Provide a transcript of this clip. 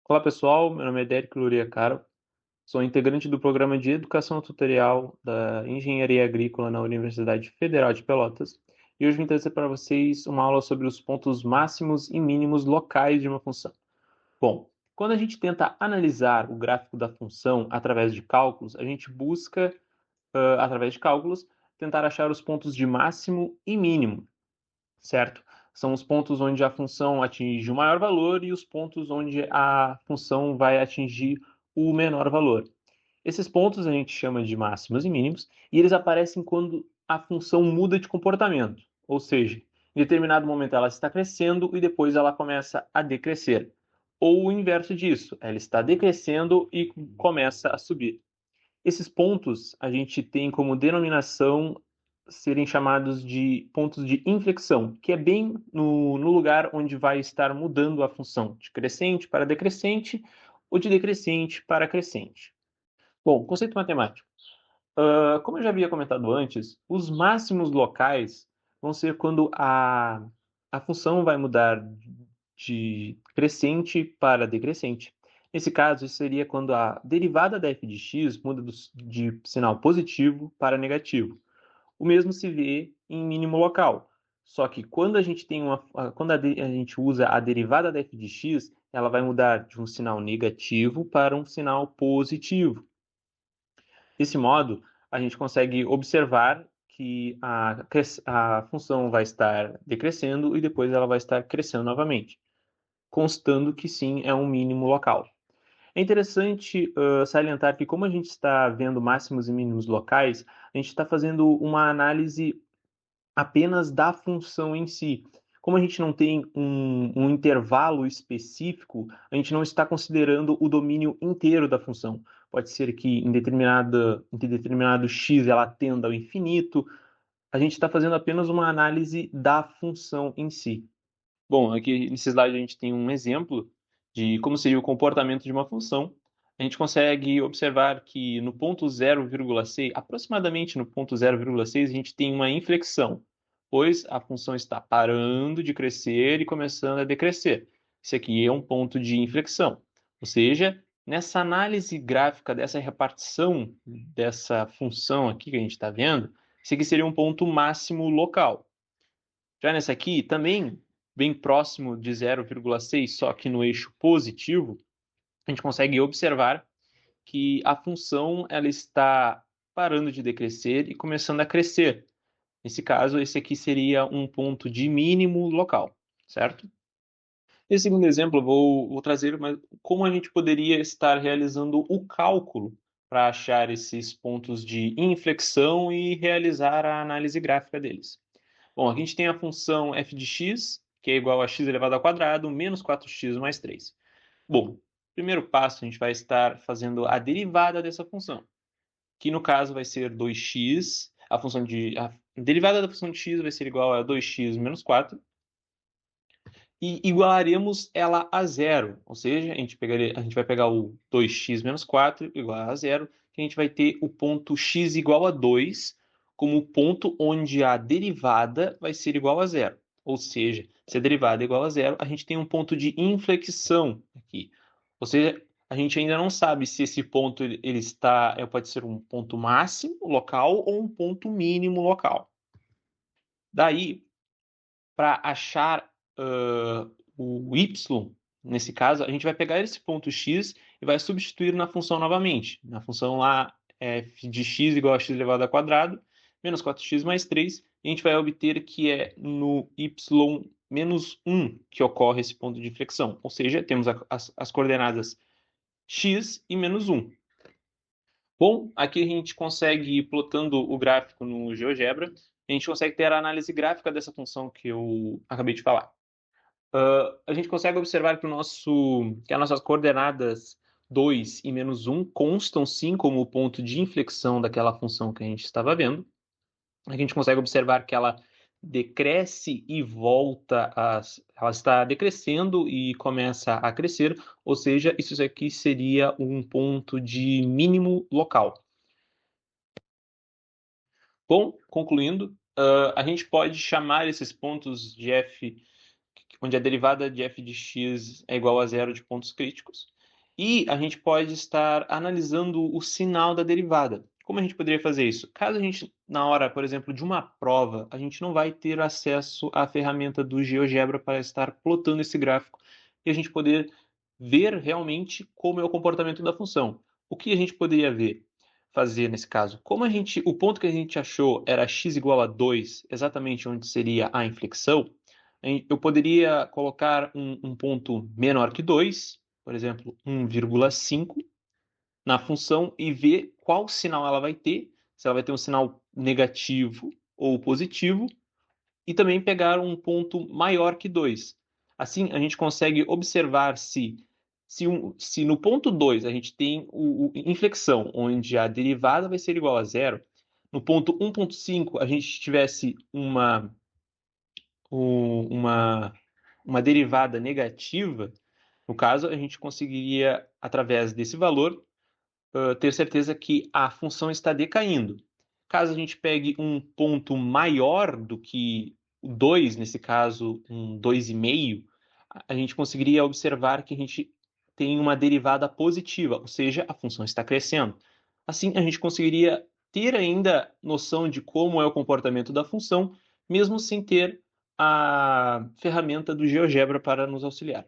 Olá pessoal, meu nome é Derek Luria Caro, sou integrante do programa de Educação Tutorial da Engenharia Agrícola na Universidade Federal de Pelotas e hoje vim trazer para vocês uma aula sobre os pontos máximos e mínimos locais de uma função. Bom, quando a gente tenta analisar o gráfico da função através de cálculos, a gente busca, através de cálculos, tentar achar os pontos de máximo e mínimo, certo? São os pontos onde a função atinge o maior valor e os pontos onde a função vai atingir o menor valor. Esses pontos a gente chama de máximos e mínimos e eles aparecem quando a função muda de comportamento, ou seja, em determinado momento ela está crescendo e depois ela começa a decrescer. Ou o inverso disso, ela está decrescendo e começa a subir. Esses pontos a gente tem como denominação serem chamados de pontos de inflexão, que é bem no lugar onde vai estar mudando a função de crescente para decrescente ou de decrescente para crescente. Bom, conceito matemático. Como eu já havia comentado antes, os máximos locais vão ser quando a função vai mudar de crescente para decrescente. Nesse caso, isso seria quando a derivada da f de x muda de sinal positivo para negativo. O mesmo se vê em mínimo local. Só que quando a gente tem quando a gente usa a derivada da f de x, ela vai mudar de um sinal negativo para um sinal positivo. Desse modo, a gente consegue observar que a função vai estar decrescendo e depois ela vai estar crescendo novamente, constando que sim, é um mínimo local. É interessante salientar que, como a gente está vendo máximos e mínimos locais, a gente está fazendo uma análise apenas da função em si. Como a gente não tem um intervalo específico, a gente não está considerando o domínio inteiro da função. Pode ser que em determinado x ela tenda ao infinito. A gente está fazendo apenas uma análise da função em si. Bom, aqui nesse slide a gente tem um exemplo de como seria o comportamento de uma função. A gente consegue observar que no ponto 0,6, aproximadamente no ponto 0,6, a gente tem uma inflexão, pois a função está parando de crescer e começando a decrescer. Esse aqui é um ponto de inflexão. Ou seja, nessa análise gráfica dessa repartição dessa função aqui que a gente está vendo, esse aqui seria um ponto máximo local. Já nessa aqui, também bem próximo de 0,6, só que no eixo positivo, a gente consegue observar que a função ela está parando de decrescer e começando a crescer. Nesse caso, esse aqui seria um ponto de mínimo local, certo? Nesse segundo exemplo, eu vou trazer como a gente poderia estar realizando o cálculo para achar esses pontos de inflexão e realizar a análise gráfica deles. Bom, aqui a gente tem a função f de x, que é igual a x elevado ao quadrado, menos 4x mais 3. Bom, primeiro passo, a gente vai estar fazendo a derivada dessa função, que no caso vai ser 2x, a derivada da função de x vai ser igual a 2x menos 4, e igualaremos ela a zero, ou seja, a gente vai pegar o 2x menos 4 igual a zero, que a gente vai ter o ponto x igual a 2 como o ponto onde a derivada vai ser igual a zero. Ou seja, se a derivada é igual a zero, a gente tem um ponto de inflexão aqui. Ou seja, a gente ainda não sabe se esse ponto pode ser um ponto máximo local ou um ponto mínimo local. Daí, para achar o y, nesse caso, a gente vai pegar esse ponto x e vai substituir na função novamente. Na função lá, f de x igual a x elevado ao quadrado, menos 4x mais 3, e a gente vai obter que é no y menos 1 que ocorre esse ponto de flexão. Ou seja, temos as coordenadas x e menos 1. Bom, aqui a gente consegue, ir plotando o gráfico no GeoGebra, a gente consegue ter a análise gráfica dessa função que eu acabei de falar. A gente consegue observar que as nossas coordenadas 2 e menos 1 constam sim como o ponto de inflexão daquela função que a gente estava vendo. A gente consegue observar que ela decresce e ela está decrescendo e começa a crescer, ou seja, isso aqui seria um ponto de mínimo local. Bom, concluindo, A gente pode chamar esses pontos de f, onde a derivada de f de x é igual a zero, de pontos críticos. E a gente pode estar analisando o sinal da derivada. Como a gente poderia fazer isso? Caso a gente, na hora, por exemplo, de uma prova, a gente não vai ter acesso à ferramenta do GeoGebra para estar plotando esse gráfico e a gente poder ver realmente como é o comportamento da função. O que a gente poderia fazer nesse caso? Como o ponto que a gente achou era x igual a 2, exatamente onde seria a inflexão, eu poderia colocar um ponto menor que 2, por exemplo, 1,5, na função e ver qual sinal ela vai ter, se ela vai ter um sinal negativo ou positivo, e também pegar um ponto maior que 2. Assim, a gente consegue observar se no ponto 2 a gente tem inflexão, onde a derivada vai ser igual a zero, no ponto 1,5 a gente tivesse uma, uma derivada negativa. No caso, a gente conseguiria, através desse valor, ter certeza que a função está decaindo. Caso a gente pegue um ponto maior do que o 2, nesse caso, um 2,5, a gente conseguiria observar que a gente tem uma derivada positiva, ou seja, a função está crescendo. Assim, a gente conseguiria ter ainda noção de como é o comportamento da função, mesmo sem ter a ferramenta do GeoGebra para nos auxiliar.